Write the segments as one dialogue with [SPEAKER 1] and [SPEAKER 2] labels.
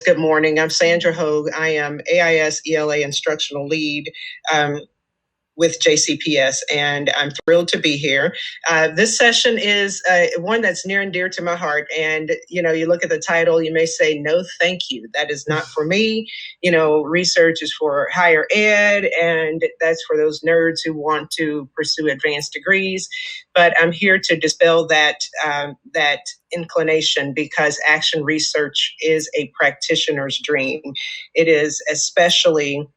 [SPEAKER 1] Good morning. I'm Sandra Hogue. I am AIS ELA Instructional Lead with JCPS, and I'm thrilled to be here. This session is one that's near and dear to my heart. And, you look at the title, you may say, no, thank you. That is not for me. Research is for higher ed, and that's for those nerds who want to pursue advanced degrees. But I'm here to dispel that inclination, because action research is a practitioner's dream. It is especially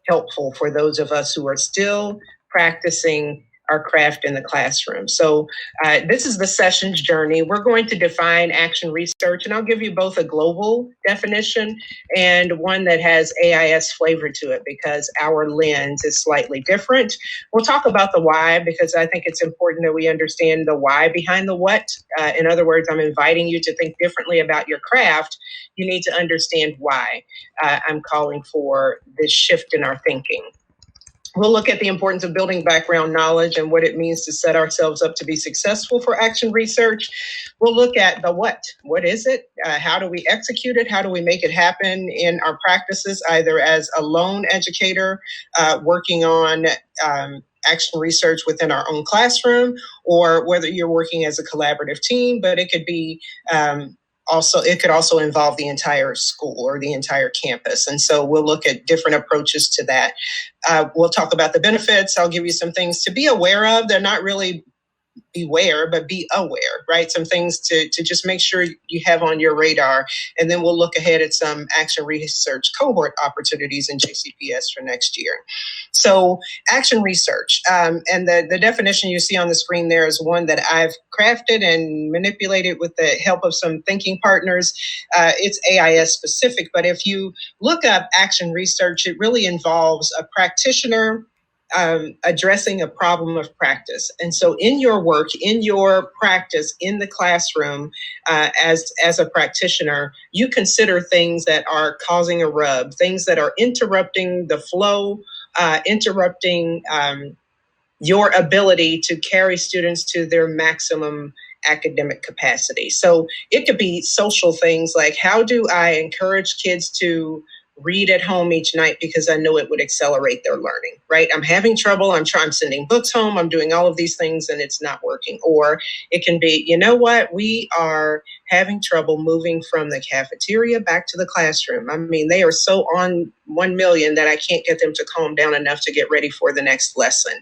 [SPEAKER 1] helpful for those of us who are still practicing our craft in the classroom. So this is the session's journey. We're going to define action research, and I'll give you both a global definition and one that has AIS flavor to it, because our lens is slightly different. We'll talk about the why, because I think it's important that we understand the why behind the what. In other words, I'm inviting you to think differently about your craft. You need to understand why I'm calling for this shift in our thinking. We'll look at the importance of building background knowledge and what it means to set ourselves up to be successful for action research. We'll look at the what. What is it? How do we execute it? How do we make it happen in our practices, either as a lone educator working on action research within our own classroom, or whether you're working as a collaborative team, but it could be it could also involve the entire school or the entire campus. And so we'll look at different approaches to that. We'll talk about the benefits. I'll give you some things to be aware of. They're not really beware, but be aware, right? Some things to just make sure you have on your radar. And then we'll look ahead at some action research cohort opportunities in JCPS for next year. So action research, and the definition you see on the screen there is one that I've crafted and manipulated with the help of some thinking partners. It's AIS specific, but if you look up action research, it really involves a practitioner addressing a problem of practice. And so in your work, in your practice, in the classroom, as a practitioner, you consider things that are causing a rub, things that are interrupting the flow, interrupting your ability to carry students to their maximum academic capacity. So it could be social things like, how do I encourage kids to read at home each night because I know it would accelerate their learning, right? I'm having trouble. I'm sending books home. I'm doing all of these things and it's not working. Or it can be, we are having trouble moving from the cafeteria back to the classroom. I mean, they are so on 1 million that I can't get them to calm down enough to get ready for the next lesson.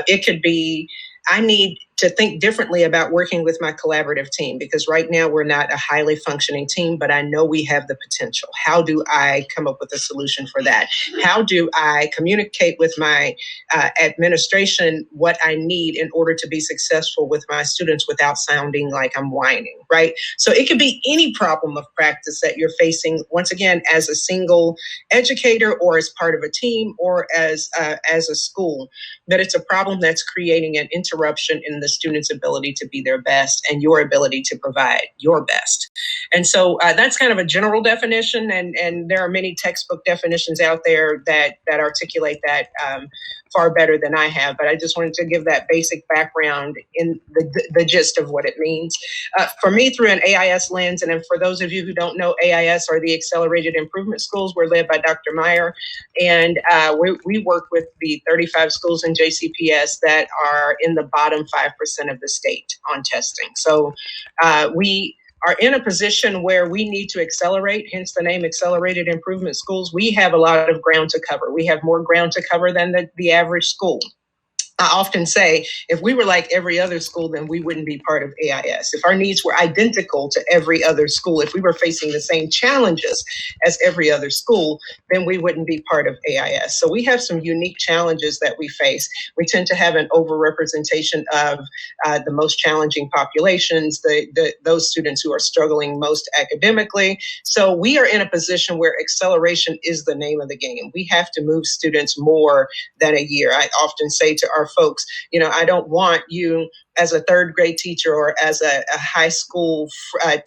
[SPEAKER 1] It could be, I need to think differently about working with my collaborative team, because right now we're not a highly functioning team, but I know we have the potential. How do I come up with a solution for that? How do I communicate with my administration what I need in order to be successful with my students without sounding like I'm whining, right? So it could be any problem of practice that you're facing, once again, as a single educator or as part of a team or as a school, that it's a problem that's creating an interruption in the student's ability to be their best and your ability to provide your best. And so that's kind of a general definition, and there are many textbook definitions out there that articulate that far better than I have, but I just wanted to give that basic background in the gist of what it means. For me, through an AIS lens, and for those of you who don't know, AIS are the Accelerated Improvement Schools. We're led by Dr. Meyer, and we work with the 35 schools in JCPS that are in the bottom 5% of the state on testing. So we are in a position where we need to accelerate, hence the name Accelerated Improvement Schools. We have a lot of ground to cover. We have more ground to cover than the average school. I often say, if we were like every other school, then we wouldn't be part of AIS. If our needs were identical to every other school, if we were facing the same challenges as every other school, then we wouldn't be part of AIS. So we have some unique challenges that we face. We tend to have an overrepresentation of the most challenging populations, those students who are struggling most academically. So we are in a position where acceleration is the name of the game. We have to move students more than a year. I often say to our our folks, I don't want you as a third grade teacher or as a high school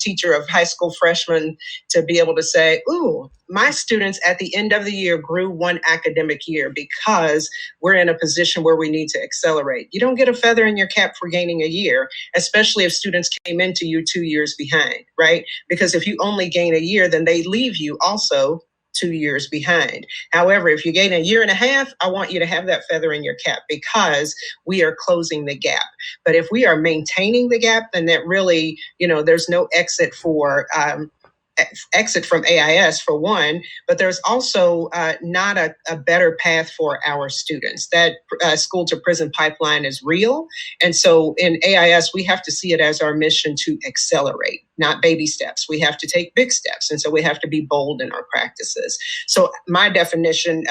[SPEAKER 1] teacher of high school freshmen to be able to say, ooh, my students at the end of the year grew one academic year because we're in a position where we need to accelerate. You don't get a feather in your cap for gaining a year, especially if students came into you 2 years behind, right? Because if you only gain a year, then they leave you also 2 years behind. However, if you gain a year and a half, I want you to have that feather in your cap because we are closing the gap. But if we are maintaining the gap, then that really, there's no exit from AIS for one, but there's also not a better path for our students. That school to prison pipeline is real. And so in AIS, we have to see it as our mission to accelerate, not baby steps. We have to take big steps. And so we have to be bold in our practices. So my definition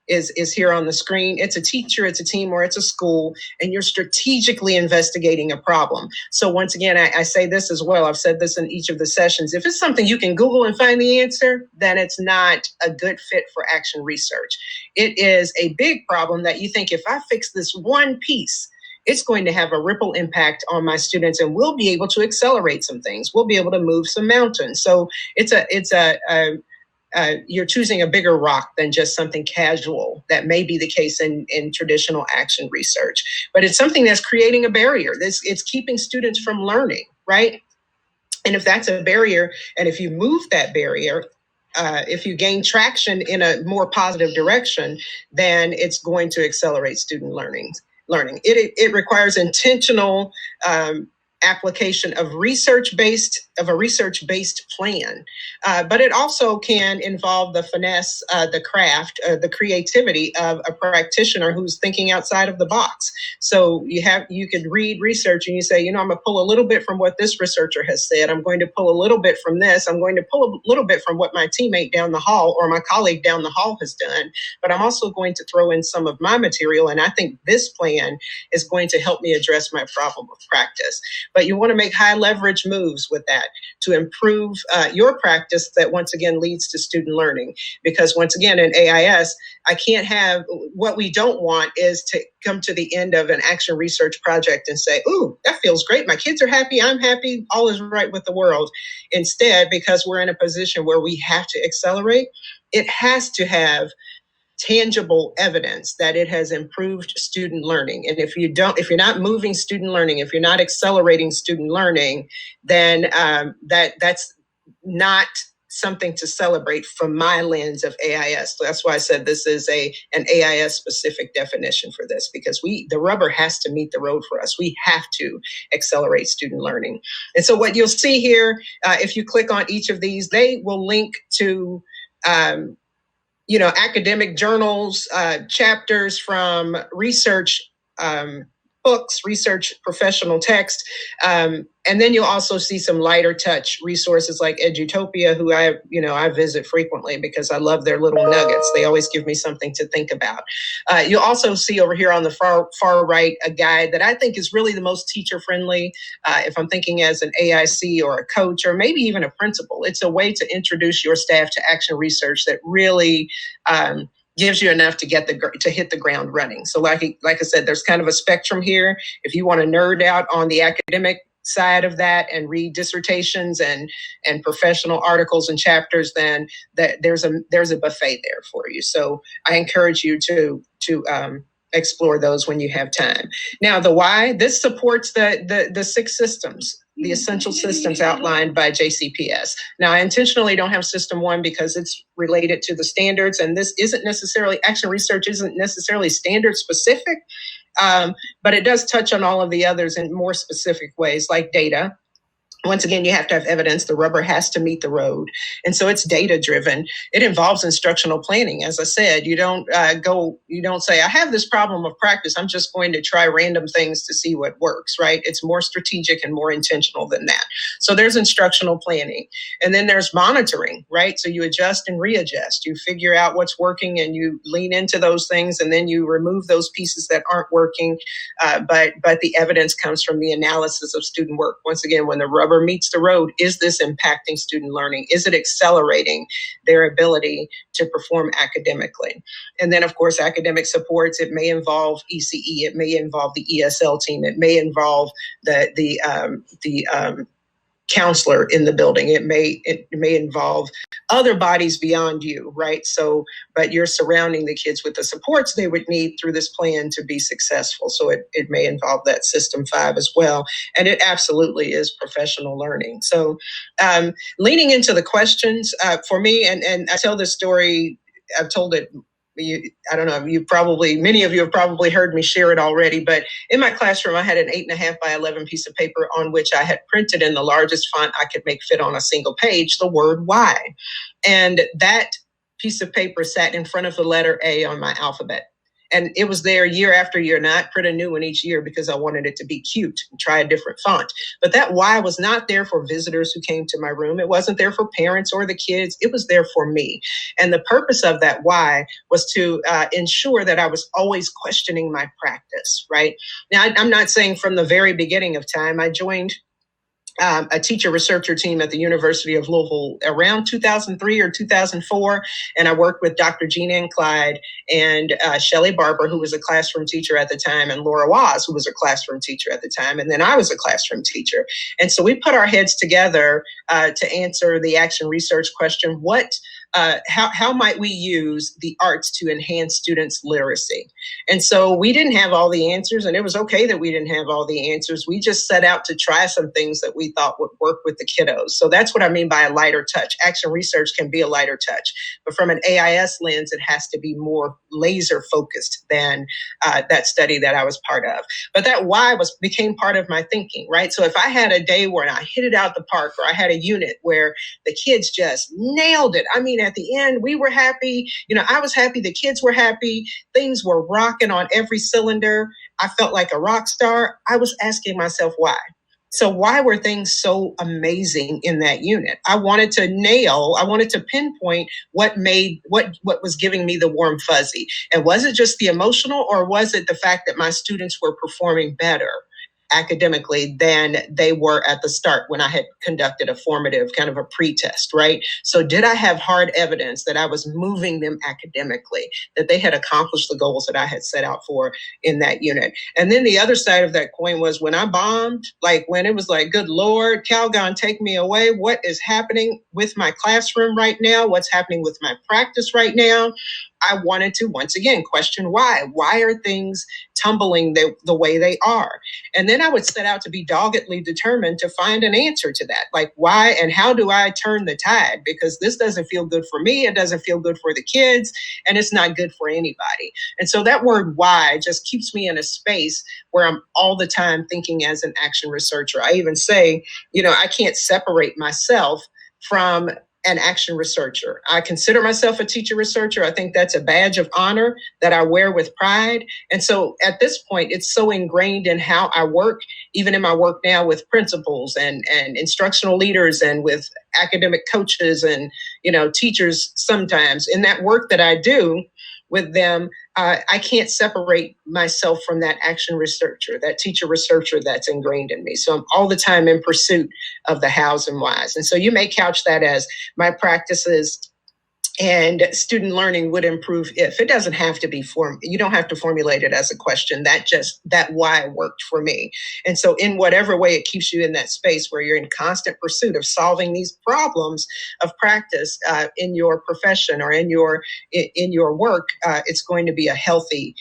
[SPEAKER 1] is here on the screen. It's a teacher, it's a team, or it's a school, and you're strategically investigating a problem. So once again, I say this as well. I've said this in each of the sessions. If it's something you can Google and find the answer, then it's not a good fit for action research. It is a big problem that you think, if I fix this one piece, it's going to have a ripple impact on my students, and we'll be able to accelerate some things. We'll be able to move some mountains. So you're choosing a bigger rock than just something casual that may be the case in traditional action research. But it's something that's creating a barrier. It's keeping students from learning, right? And if that's a barrier, and if you move that barrier, if you gain traction in a more positive direction, then it's going to accelerate student learning. It requires intentional application of a research-based plan. But it also can involve the finesse, the craft, the creativity of a practitioner who's thinking outside of the box. So you could read research and you say, I'm going to pull a little bit from what this researcher has said. I'm going to pull a little bit from this. I'm going to pull a little bit from what my teammate down the hall or my colleague down the hall has done. But I'm also going to throw in some of my material. And I think this plan is going to help me address my problem of practice. But you want to make high leverage moves with that to improve your practice that once again leads to student learning. Because once again, in AIS, what we don't want is to come to the end of an action research project and say, ooh, that feels great. My kids are happy. I'm happy. All is right with the world. Instead, because we're in a position where we have to accelerate, it has to have tangible evidence that it has improved student learning. And if you're not moving student learning, if you're not accelerating student learning, then that's not something to celebrate from my lens of AIS. So that's why I said this is an AIS specific definition for this, because the rubber has to meet the road for us. We have to accelerate student learning. And so what you'll see here, if you click on each of these, they will link to academic journals, chapters from research books, research professional text. And then you'll also see some lighter touch resources like Edutopia, who I visit frequently because I love their little nuggets. They always give me something to think about. You'll also see over here on the far right a guide that I think is really the most teacher friendly. If I'm thinking as an AIC or a coach or maybe even a principal, it's a way to introduce your staff to action research that really gives you enough to hit the ground running. So like I said, there's kind of a spectrum here. If you want to nerd out on the academic side of that and read dissertations and professional articles and chapters, then there's a buffet there for you. So I encourage you to explore those when you have time. Now, the why, this supports the 6 systems, the essential systems outlined by JCPS. Now, I intentionally don't have system 1 because it's related to the standards, and this isn't necessarily, action research isn't necessarily standard specific, but it does touch on all of the others in more specific ways, like data. Once again, you have to have evidence. The rubber has to meet the road. And so it's data driven. It involves instructional planning. As I said, you don't say, I have this problem of practice. I'm just going to try random things to see what works, right? It's more strategic and more intentional than that. So there's instructional planning. And then there's monitoring, right? So you adjust and readjust. You figure out what's working and you lean into those things, and then you remove those pieces that aren't working. But the evidence comes from the analysis of student work. Once again, when the rubber rubber meets the road, is this impacting student learning? Is it accelerating their ability to perform academically? And then, of course, academic supports. It may involve ECE. It may involve the ESL team. It may involve the counselor in the building. It may involve other bodies beyond you, right? So, but you're surrounding the kids with the supports they would need through this plan to be successful. So it may involve that system 5 as well. And it absolutely is professional learning. So leaning into the questions for me, and I tell this story, I've told it, I don't know, many of you have probably heard me share it already, but in my classroom, I had an 8.5 by 11 piece of paper on which I had printed in the largest font I could make fit on a single page the word why. And that piece of paper sat in front of the letter A on my alphabet. And it was there year after year, and I'd print a new one each year because I wanted it to be cute and try a different font. But that why was not there for visitors who came to my room. It wasn't there for parents or the kids. It was there for me. And the purpose of that why was to ensure that I was always questioning my practice, right? Now, I'm not saying from the very beginning of time. I joined a teacher researcher team at the University of Louisville around 2003 or 2004. And I worked with Dr. Gina and Clyde and Shelley Barber, who was a classroom teacher at the time, and Laura Waz, who was a classroom teacher at the time. And then I was a classroom teacher. And so we put our heads together to answer the action research question, how might we use the arts to enhance students' literacy? And so we didn't have all the answers, and it was okay that we didn't have all the answers. We just set out to try some things that we thought would work with the kiddos. So that's what I mean by a lighter touch. Action research can be a lighter touch, but from an AIS lens, it has to be more laser focused than that study that I was part of. But that why became part of my thinking, right? So if I had a day where I hit it out the park, or I had a unit where the kids just nailed it. I mean, at the end, we were happy. I was happy. The kids were happy. Things were rocking on every cylinder. I felt like a rock star. I was asking myself why. So why were things so amazing in that unit? I wanted to pinpoint what was giving me the warm fuzzy. And was it just the emotional, or was it the fact that my students were performing better academically than they were at the start when I had conducted a formative kind of a pre-test, right? So did I have hard evidence that I was moving them academically, that they had accomplished the goals that I had set out for in that unit? And then the other side of that coin was when I bombed, like when it was like, good Lord, Calgon, take me away. What is happening with my classroom right now? What's happening with my practice right now? I wanted to, once again, question why. Why are things tumbling the way they are? And then I would set out to be doggedly determined to find an answer to that. Like, why and how do I turn the tide? Because this doesn't feel good for me. It doesn't feel good for the kids, and it's not good for anybody. And so that word why just keeps me in a space where I'm all the time thinking as an action researcher. I even say, I can't separate myself from an action researcher. I consider myself a teacher researcher. I think that's a badge of honor that I wear with pride. And so at this point, it's so ingrained in how I work, even in my work now with principals and instructional leaders and with academic coaches and, teachers sometimes. In that work that I do with them, I can't separate myself from that action researcher, that teacher researcher that's ingrained in me. So I'm all the time in pursuit of the hows and whys. And so you may couch that as my practices and student learning would improve if. It doesn't have to be you don't have to formulate it as a question. That why worked for me. And so in whatever way it keeps you in that space where you're in constant pursuit of solving these problems of practice in your profession or in your work, it's going to be a healthy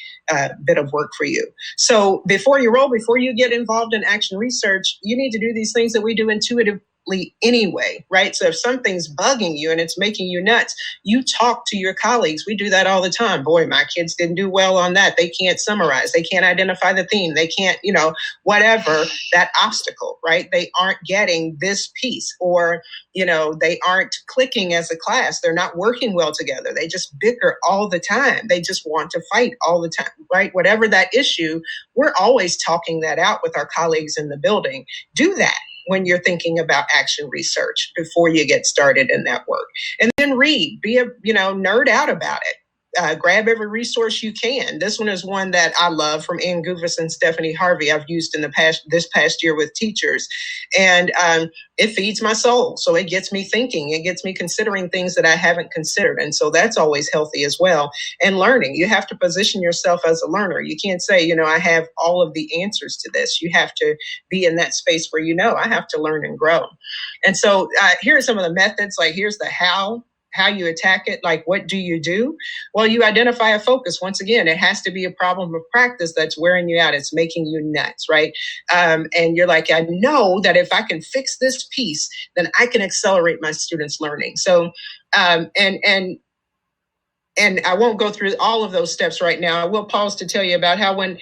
[SPEAKER 1] bit of work for you. So before you get involved in action research, you need to do these things that we do intuitively anyway, right? So if something's bugging you and it's making you nuts, you talk to your colleagues. We do that all the time. Boy, my kids didn't do well on that. They can't summarize. They can't identify the theme. They can't, whatever that obstacle, right? They aren't getting this piece, or, they aren't clicking as a class. They're not working well together. They just bicker all the time. They just want to fight all the time, right? Whatever that issue, we're always talking that out with our colleagues in the building. Do that when you're thinking about action research before you get started in that work. And then read, nerd out about it. grab every resource you can. This one is one that I love from Ann Gouvas and Stephanie Harvey. I've used in this past year with teachers, and it feeds my soul. So it gets me thinking. It gets me considering things that I haven't considered, and so that's always healthy as well. And learning, you have to position yourself as a learner. You can't say, I have all of the answers to this. You have to be in that space where I have to learn and grow. And so here are some of the methods. Like, here's the how you attack it. Like, what do you do? Well, you identify a focus. Once again, it has to be a problem of practice that's wearing you out. It's making you nuts, right? And you're like, I know that if I can fix this piece, then I can accelerate my students' learning. So, and I won't go through all of those steps right now. I will pause to tell you about how when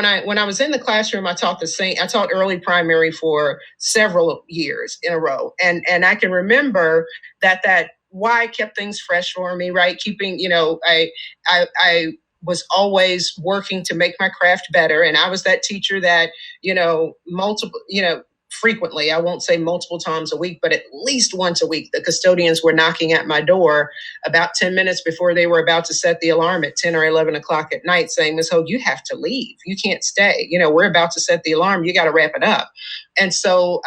[SPEAKER 1] I was in the classroom, I taught early primary for several years in a row. And I can remember that why kept things fresh for me, right? Keeping, I was always working to make my craft better. And I was that teacher that, frequently, I won't say multiple times a week, but at least once a week, the custodians were knocking at my door about 10 minutes before they were about to set the alarm at 10 or 11 o'clock at night, saying, Ms. Hogue, you have to leave. You can't stay. We're about to set the alarm. You got to wrap it up. And so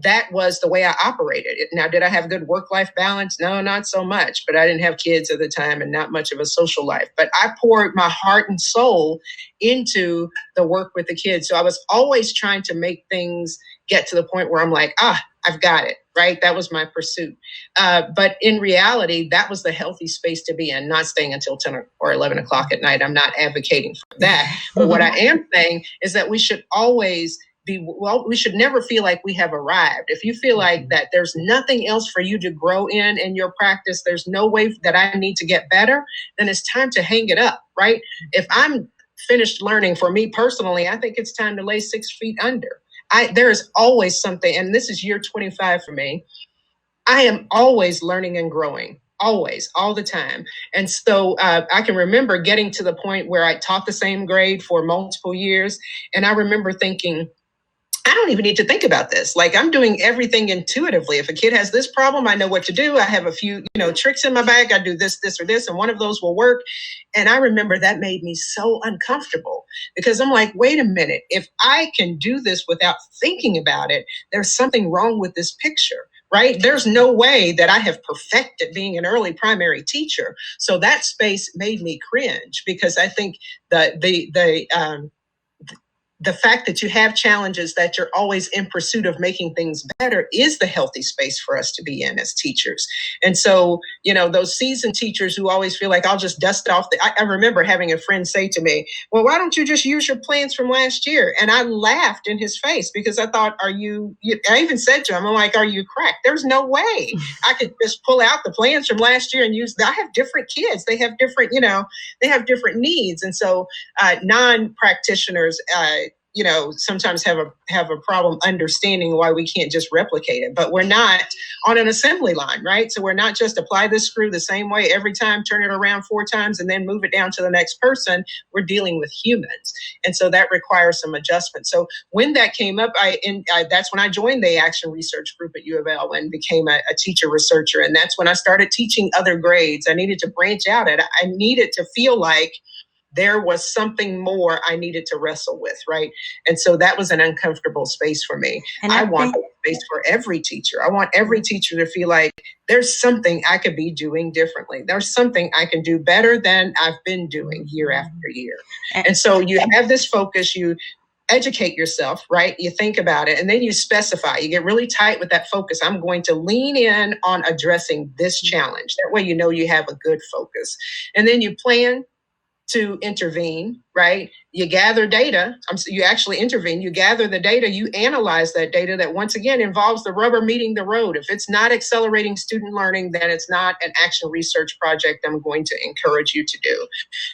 [SPEAKER 1] that was the way I operated. Now, did I have good work-life balance? No, not so much. But I didn't have kids at the time and not much of a social life. But I poured my heart and soul into the work with the kids. So I was always trying to make things get to the point where I'm like, I've got it, right? That was my pursuit. But in reality, that was the healthy space to be in, not staying until 10 or 11 o'clock at night. I'm not advocating for that. But what I am saying is that we should always we should never feel like we have arrived. If you feel like that there's nothing else for you to grow in your practice, there's no way that I need to get better, then it's time to hang it up, right? If I'm finished learning, for me personally, I think it's time to lay 6 feet under. There is always something, and this is year 25 for me. I am always learning and growing. Always, all the time. And so I can remember getting to the point where I taught the same grade for multiple years. And I remember thinking, I don't even need to think about this. Like, I'm doing everything intuitively. If a kid has this problem, I know what to do. I have a few, tricks in my bag. I do this, or this, and one of those will work. And I remember that made me so uncomfortable because I'm like, wait a minute. If I can do this without thinking about it, there's something wrong with this picture, right? There's no way that I have perfected being an early primary teacher. So that space made me cringe because I think the fact that you have challenges, that you're always in pursuit of making things better is the healthy space for us to be in as teachers. And so, those seasoned teachers who always feel like I'll just dust off I remember having a friend say to me, well, why don't you just use your plans from last year? And I laughed in his face because I thought, I even said to him, I'm like, are you cracked? There's no way I could just pull out the plans from last year and use I have different kids. They have different, they have different needs. And so non-practitioners, sometimes have a problem understanding why we can't just replicate it. But we're not on an assembly line, right? So we're not just apply this screw the same way every time, turn it around 4 times, and then move it down to the next person. We're dealing with humans. And so that requires some adjustment. So when that came up, that's when I joined the Action Research Group at U of L and became a teacher researcher. And that's when I started teaching other grades. I needed to branch out. I needed to feel like there was something more I needed to wrestle with, right? And so that was an uncomfortable space for me. And I want that space for every teacher. I want every teacher to feel like there's something I could be doing differently. There's something I can do better than I've been doing year after year. And so you have this focus, you educate yourself, right? You think about it, and then you specify. You get really tight with that focus. I'm going to lean in on addressing this challenge. That way you have a good focus. And then you plan to intervene, right? You gather data. You actually intervene. You gather the data. You analyze that data that, once again, involves the rubber meeting the road. If it's not accelerating student learning, then it's not an action research project I'm going to encourage you to do.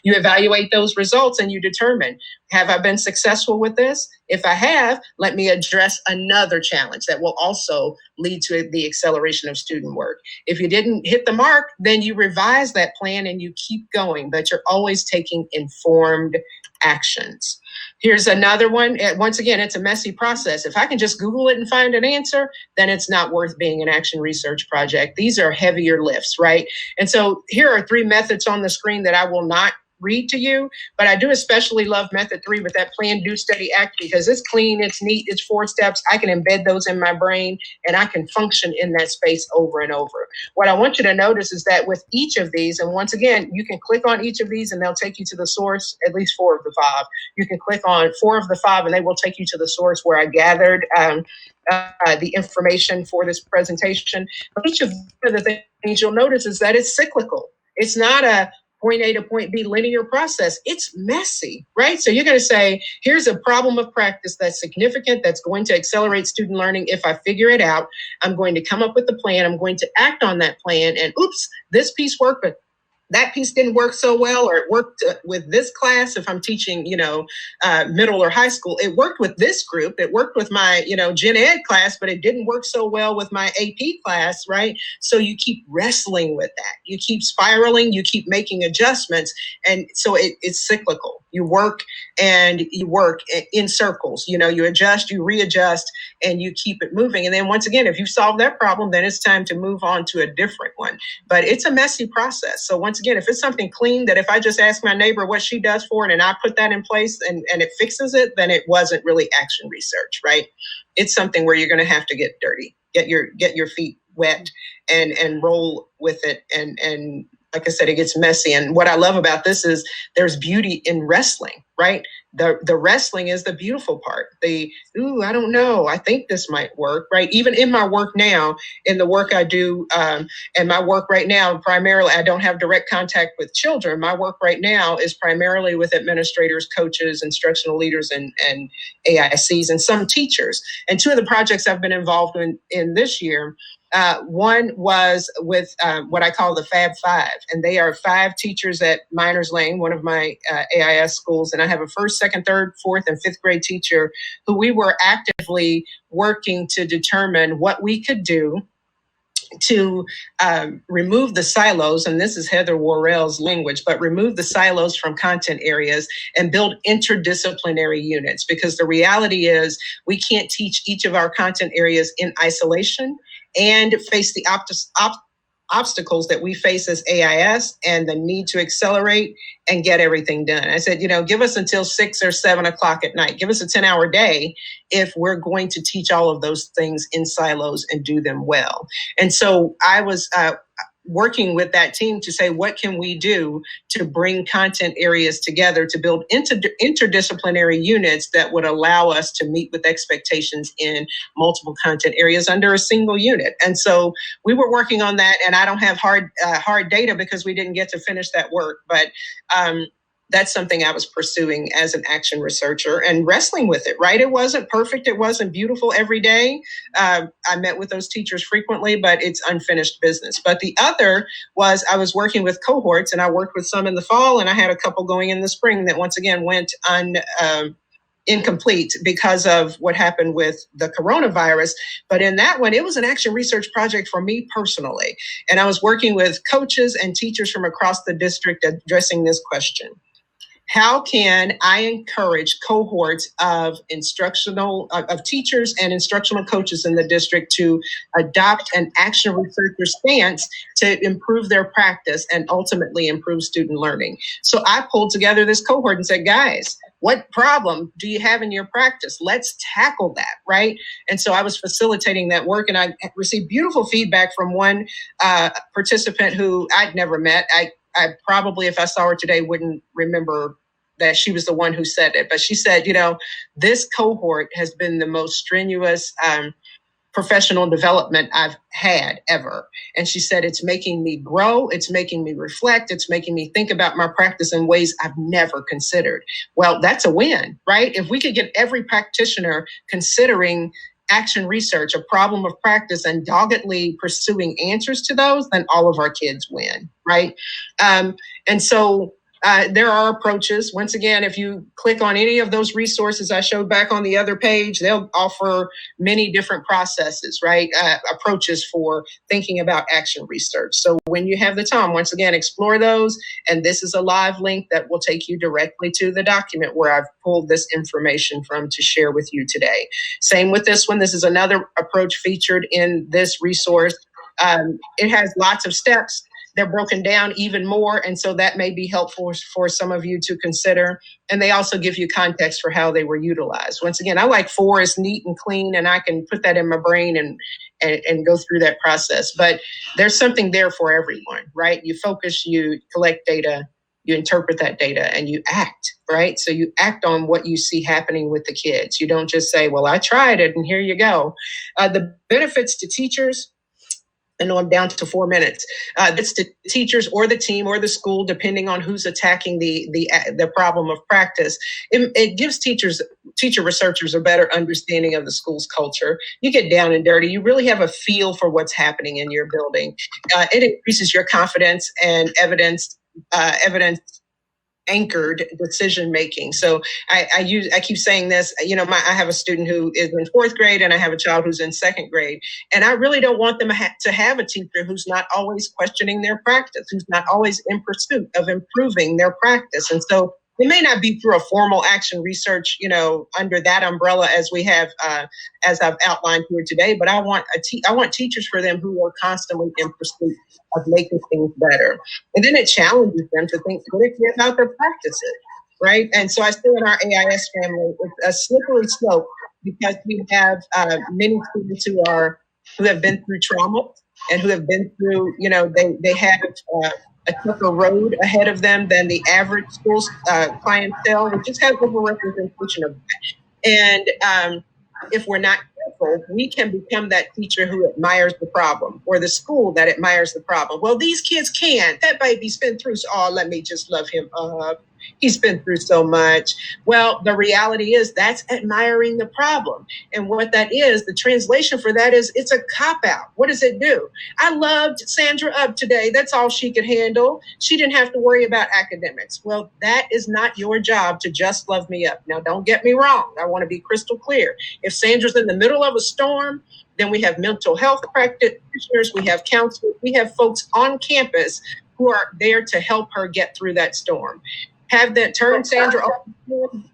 [SPEAKER 1] You evaluate those results and you determine, Have I been successful with this? If I have, let me address another challenge that will also lead to the acceleration of student work. If you didn't hit the mark, then you revise that plan and you keep going, but you're always taking informed actions. Here's another one. Once again, it's a messy process. If I can just Google it and find an answer, then it's not worth being an action research project. These are heavier lifts, right? And so here are 3 methods on the screen that I will not read to you, but I do especially love method 3 with that plan, do, study, act, because it's clean, it's neat, it's 4 steps. I can embed those in my brain and I can function in that space over and over. What I want you to notice is that with each of these, and once again, you can click on each of these and they'll take you to the source, at least 4 of the 5. You can click on 4 of the 5 and they will take you to the source where I gathered the information for this presentation. But each of the things you'll notice is that it's cyclical. It's not a point A to point B linear process. It's messy, right? So you're going to say, here's a problem of practice that's significant, that's going to accelerate student learning. If I figure it out, I'm going to come up with a plan. I'm going to act on that plan. And oops, this piece worked, but that piece didn't work so well, or it worked with this class. If I'm teaching, middle or high school, it worked with this group. It worked with my, gen ed class, but it didn't work so well with my AP class, right? So you keep wrestling with that. You keep spiraling, you keep making adjustments. And so it's cyclical. You work in circles, you adjust, you readjust, and you keep it moving. And then once again, if you solve that problem, then it's time to move on to a different one. But it's a messy process. So once again, if it's something clean that if I just ask my neighbor what she does for it and I put that in place and it fixes it, then it wasn't really action research, right? It's something where you're going to have to get dirty, get your feet wet and roll with it. And like I said, it gets messy. And what I love about this is there's beauty in wrestling, right? The wrestling is the beautiful part. I don't know, I think this might work, right? Even in my work now, in the work I do, and my work right now, primarily, I don't have direct contact with children. My work right now is primarily with administrators, coaches, instructional leaders, and AICs, and some teachers. And 2 of the projects I've been involved in this year, one was with what I call the Fab 5, and they are 5 teachers at Miners Lane, one of my AIS schools, and I have a 1st, 2nd, 3rd, 4th, and 5th grade teacher who we were actively working to determine what we could do to remove the silos, and this is Heather Worrell's language, but remove the silos from content areas and build interdisciplinary units, because the reality is we can't teach each of our content areas in isolation and face the obstacles that we face as AIS and the need to accelerate and get everything done. I said, give us until 6 or 7 o'clock at night. Give us a 10-hour day if we're going to teach all of those things in silos and do them well. And so I was working with that team to say, what can we do to bring content areas together to build interdisciplinary units that would allow us to meet with expectations in multiple content areas under a single unit. And so we were working on that, and I don't have hard data because we didn't get to finish that work, but that's something I was pursuing as an action researcher and wrestling with it, right? It wasn't perfect. It wasn't beautiful every day. I met with those teachers frequently, but it's unfinished business. But the other was I was working with cohorts, and I worked with some in the fall, and I had a couple going in the spring that once again went incomplete because of what happened with the coronavirus. But in that one, it was an action research project for me personally. And I was working with coaches and teachers from across the district addressing this question. How can I encourage cohorts of teachers and instructional coaches in the district to adopt an action researcher stance to improve their practice and ultimately improve student learning? So I pulled together this cohort and said, guys, what problem do you have in your practice? Let's tackle that, right? And so I was facilitating that work, and I received beautiful feedback from one participant who I'd never met. I probably, if I saw her today, wouldn't remember that she was the one who said it. But she said, this cohort has been the most strenuous professional development I've had ever. And she said, it's making me grow. It's making me reflect. It's making me think about my practice in ways I've never considered. Well, that's a win, right? If we could get every practitioner considering action research, a problem of practice, and doggedly pursuing answers to those, then all of our kids win, right? And so There are approaches. Once again, if you click on any of those resources I showed back on the other page, they'll offer many different processes, right? Approaches for thinking about action research. So when you have the time, once again, explore those. And this is a live link that will take you directly to the document where I've pulled this information from to share with you today. Same with this one. This is another approach featured in this resource. It has lots of steps. They're broken down even more. And so that may be helpful for some of you to consider. And they also give you context for how they were utilized. Once again, I like 4 is neat and clean, and I can put that in my brain and go through that process. But there's something there for everyone, right? You focus, you collect data, you interpret that data, and you act, right? So you act on what you see happening with the kids. You don't just say, well, I tried it and here you go. The benefits to teachers, I know I'm down to 4 minutes. That's to teachers or the team or the school, depending on who's attacking the problem of practice. It gives teacher researchers a better understanding of the school's culture. You get down and dirty. You really have a feel for what's happening in your building. It increases your confidence and evidence anchored decision making. So I keep saying this, I have a student who is in 4th grade and I have a child who's in 2nd grade. And I really don't want them to have a teacher who's not always questioning their practice, who's not always in pursuit of improving their practice. And so it may not be through a formal action research, under that umbrella as we have, as I've outlined here today, but I want teachers for them who are constantly in pursuit of making things better. And then it challenges them to think critically about their practices, right? And so I say in our AIS family, it's a slippery slope because we have many students who have been through trauma and who have been through, they have a tougher road ahead of them than the average school clientele, which just has overrepresentation of that. And if we're not careful, we can become that teacher who admires the problem, or the school that admires the problem. Well, these kids can't. That baby's been through, let me just love him up. He's been through so much. Well, the reality is that's admiring the problem. And what that is, the translation for that is it's a cop-out. What does it do? I loved Sandra up today. That's all she could handle. She didn't have to worry about academics. Well, that is not your job to just love me up. Now, don't get me wrong. I want to be crystal clear. If Sandra's in the middle of a storm, then we have mental health practitioners, we have counselors, we have folks on campus who are there to help her get through that storm. Have that turn Sandra off,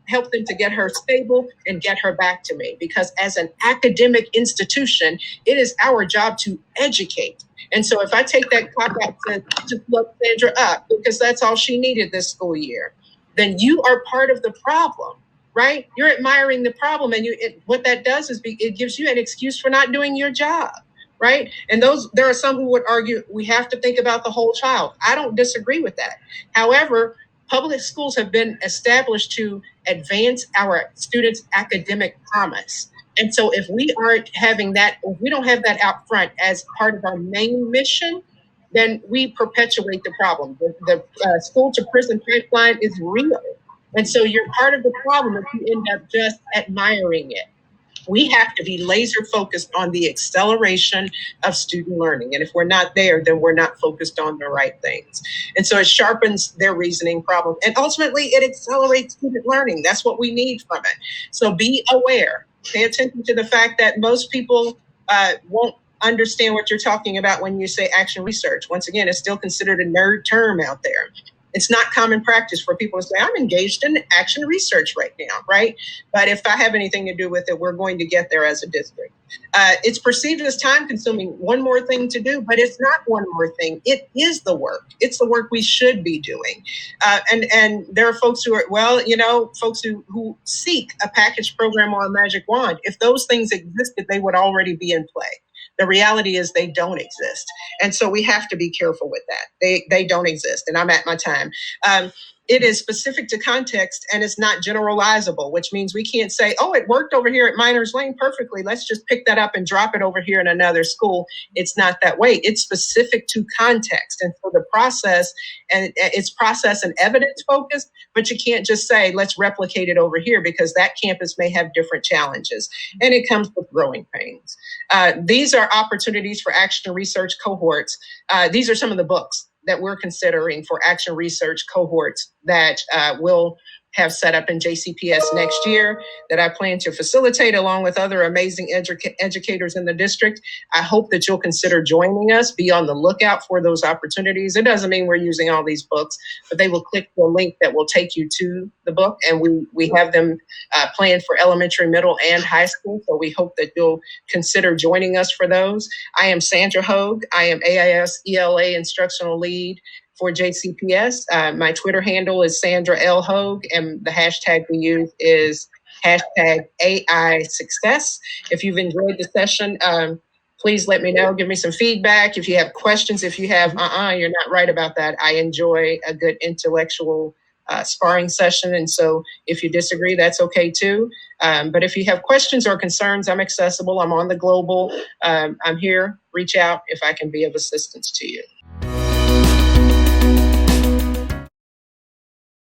[SPEAKER 1] help them to get her stable and get her back to me. Because as an academic institution, it is our job to educate. And so if I take that clock out and just look Sandra up because that's all she needed this school year, then you are part of the problem, right? You're admiring the problem. And what that does is it gives you an excuse for not doing your job. Right. And there are some who would argue we have to think about the whole child. I don't disagree with that. However, public schools have been established to advance our students' academic promise. And so if we aren't having that, if we don't have that out front as part of our main mission, then we perpetuate the problem. The school to prison pipeline is real. And so you're part of the problem if you end up just admiring it. We have to be laser focused on the acceleration of student learning. And if we're not there, then we're not focused on the right things. And so it sharpens their reasoning problem. And ultimately, it accelerates student learning. That's what we need from it. So be aware. Pay attention to the fact that most people won't understand what you're talking about when you say action research. Once again, it's still considered a nerd term out there. It's not common practice for people to say, I'm engaged in action research right now, right? But if I have anything to do with it, we're going to get there as a district. It's perceived as time consuming, one more thing to do, but it's not one more thing. It is the work. It's the work we should be doing. And there are folks who are, folks who seek a package program or a magic wand. If those things existed, they would already be in play. The reality is they don't exist. And so we have to be careful with that. They don't exist. And I'm at my time. It is specific to context and it's not generalizable, which means we can't say, oh, it worked over here at Miners Lane perfectly. Let's just pick that up and drop it over here in another school. It's not that way. It's specific to context. And so the process, and it's process and evidence focused, but you can't just say, let's replicate it over here because that campus may have different challenges. And it comes with growing pains. These are opportunities for action research cohorts. These are some of the books that we're considering for action research cohorts that will have set up in JCPS next year that I plan to facilitate along with other amazing educators in the district. I hope that you'll consider joining us. Be on the lookout for those opportunities. It doesn't mean we're using all these books, but they will click the link that will take you to the book. And we have them planned for elementary, middle, and high school. So we hope that you'll consider joining us for those. I am Sandra Hogue. I am AIS ELA Instructional Lead for JCPS. My Twitter handle is Sandra L. Hogue, and the hashtag we use is hashtag AI Success. If you've enjoyed the session, please let me know. Give me some feedback. If you have questions, if you have, you're not right about that. I enjoy a good intellectual sparring session. And so if you disagree, that's okay too. But if you have questions or concerns, I'm accessible. I'm on the global. I'm here. Reach out if I can be of assistance to you.